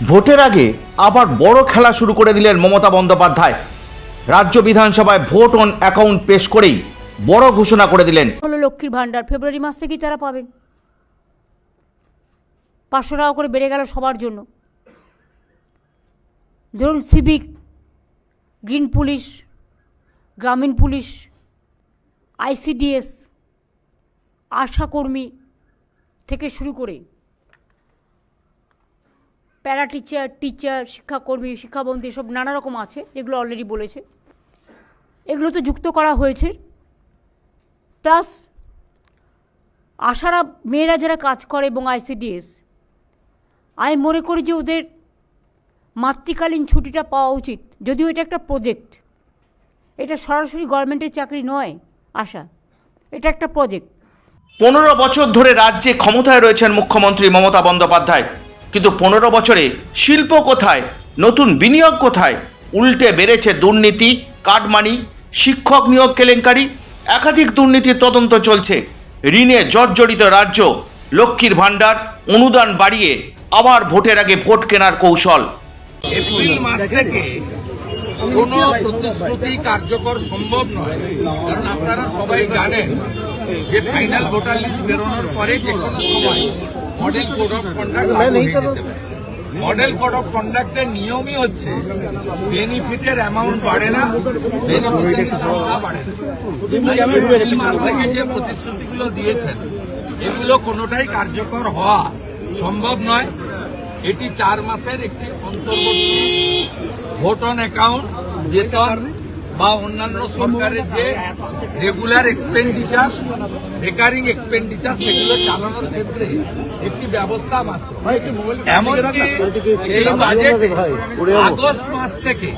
ভোটের আগে আবার বড় খেলা শুরু করে দিলেন মমতা বন্দ্যোপাধ্যায়। রাজ্য বিধানসভায় ভোট অন অ্যাকাউন্ট পেশ করেই বড় ঘোষণা করে দিলেন। হলো লক্ষ্মীর ভাণ্ডার ফেব্রুয়ারি মাস থেকেই তারা পাবেন। 500 টাকা করে বেড়ে গেল সবার জন্য। ধরুন সিভিক, গ্রিন পুলিশ, গ্রামীণ পুলিশ, আইসিডিএস, আশাকর্মী থেকে শুরু করে প্যারা টিচার, শিক্ষাকর্মী, শিক্ষাবন্ধী সব নানা রকম আছে, যেগুলো অলরেডি বলেছে, এগুলো তো যুক্ত করা হয়েছে। প্লাস আশারা মেয়েরা যারা কাজ করে এবং আইসিডিএস, আমি মনে করি যে ওদের মাতৃকালীন ছুটিটা পাওয়া উচিত। যদিও এটা একটা প্রজেক্ট, এটা সরাসরি গভর্নমেন্টের চাকরি নয় আশা, এটা একটা প্রজেক্ট। 15 বছর ধরে রাজ্যে ক্ষমতায় রয়েছেন মুখ্যমন্ত্রী মমতা বন্দ্যোপাধ্যায়, কিন্তু 15 বছরে শিল্প কোথায়, নতুন বিনিয়োগ কোথায়? উল্টে বেড়েছে দুর্নীতি, কাটমানি, শিক্ষক নিয়োগ কেলেঙ্কারি, একাধিক দুর্নীতির তদন্ত চলছে। ঋণে জর্জরিত রাজ্য, লক্ষ্মীর ভাণ্ডার, অনুদান বাড়িয়ে আবার ভোটের আগে ভোট কেনার কৌশল। এপ্রিল মাস থেকে কোনো প্রতিশ্রুতি কার্যকর সম্ভব নয়, কারণ আপনারা সবাই জানেন যে ফাইনাল ভোটার লিস্ট বেরোনোর পরে যে কোনো সময় মডেল কোড অফ কন্ডাক্ট লাগু হয়ে যেতে পারে। মডেল কোড অফ কন্ডাক্টের নিয়মই হচ্ছে বেনিফিটের অ্যামাউন্ট বাড়ে না, বেনিফিশিয়ারির সংখ্যা বাড়ে না। এপ্রিল মাস থেকে যে প্রতিশ্রুতিগুলো দিয়েছেন এগুলো কোনোটাই কার্যকর হওয়া সম্ভব নয়। এটি 4 মাসের একটি অন্তর্বর্তী ভোট অন অ্যাকাউন্ট, বেতন বা অন্যান্য সরকারের যে রেগুলার এক্সপেন্ডিচার, রেকারিং এক্সপেন্ডিচার, সেগুলো চালানোর ক্ষেত্রে একটি ব্যবস্থা মাত্র। এমনকি এই বাজেটে আগস্ট মাস থেকে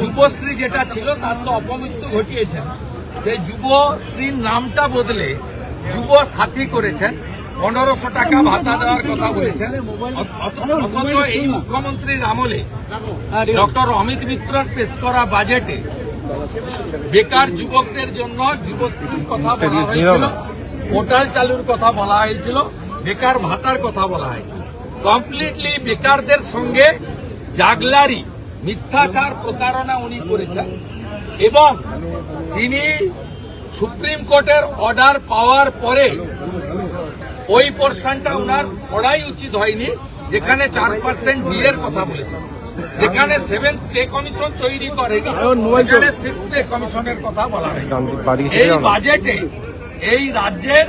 যুবশ্রী যেটা ছিল তার তো অপমৃত্যু ঘটিয়েছেন, সেই যুবশ্রীর নামটা বদলে যুব সাথী করেছেন। 1500 টাকা ভাতা দেওয়ার কথা বলেছেন, অথচ এই মুখ্যমন্ত্রীর আমলে ডক্টর অমিত মিত্রর পেশ করা বাজেটে বেকার যুবকদের জন্য যুবশ্রীর কথা বলা হয়েছিল, পোর্টাল চালুর কথা বলা হয়েছিল, বেকার ভাতার কথা বলা হয়েছিল। কমপ্লিটলি বেকারদের সঙ্গে জাগলারি, মিথ্যাচার, প্রতারণা উনি করেছেন। এবং তিনি সুপ্রিম কোর্টের অর্ডার পাওয়ার পরে ওই পোর্শনটা ওনার পড়াই উচিত হয়নি, যেখানে 4% ডিএর কথা বলেছেন, যেখানে 7th পে কমিশন তৈরি করেনি, সেখানে 6th পে কমিশনের কথা বলা হয়েছে। এই বাজেটে এই রাজ্যের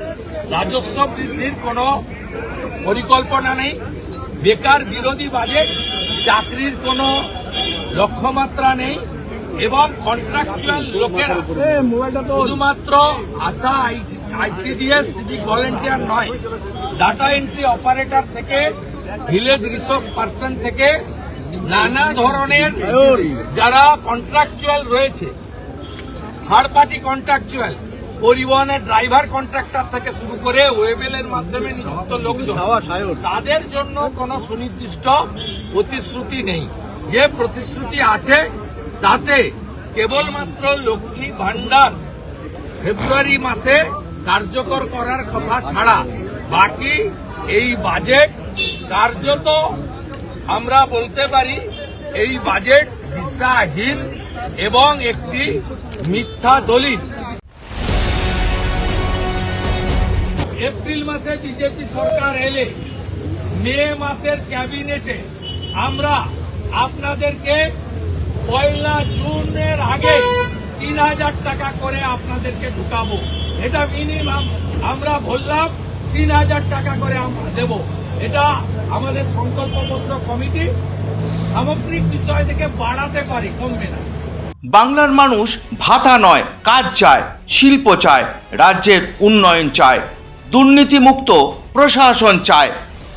রাজস্ব বৃদ্ধির কোনো পরিকল্পনা নেই, বেকার বিরোধী বাজেট, চাকরির কোনো লক্ষ্যমাত্রা নেই, এবং কন্ট্রাকচুয়াল লোকেরা শুধুমাত্র আশা, আইসিডিএস, সিভিক ভলেন্টিয়ার নয়, ডাটা এন্ট্রি অপারেটর থেকে ভিলেজ রিসোর্স পার্সন থেকে নানা ধরনের যারা কন্ট্রাকচুয়াল রয়েছে, থার্ড পার্টি কন্ট্রাকচুয়াল, পরিবহনের ড্রাইভার কন্ট্রাক্টর থেকে শুরু করে ওয়েবেলের মাধ্যমে নিযুক্ত লোকজন, তাদের জন্য কোনো সুনির্দিষ্ট প্রতিশ্রুতি নেই। যে প্রতিশ্রুতি আছে তাতে কেবলমাত্র লক্ষ্মী ভাণ্ডার ফেব্রুয়ারি মাসে কার্যকর করার কথা ছাড়া বাকি এই বাজেট কার্যত আমরা বলতে পারি এই বাজেট দিশাহীন এবং একটি মিথ্যা দলিল। এপ্রিল মাসে বিজেপি সরকার এলে মে মাসের ক্যাবিনেটে আমরা আপনাদেরকে 1 জুনের আগে 3000 টাকা করে আপনাদেরকে ঢুকাবো। এটা মিনিমাম আমরা বললাম, 3000 টাকা করে আমরা দেব। এটা আমাদের সংকল্পপত্র কমিটি সামগ্রিক বিষয় থেকে বাড়াতে পারি, কমবে না। বাংলার মানুষ ভাতা নয়, কাজ চায়, শিল্প চায়, রাজ্যের উন্নয়ন চায়, দুর্নীতিমুক্ত প্রশাসন চায়।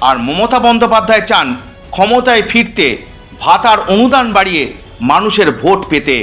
আর মমতা বন্দ্যোপাধ্যায় চান ক্ষমতায় ফিরতে, ভাতার অনুদান বাড়িয়ে মানুষের ভোট পেতে।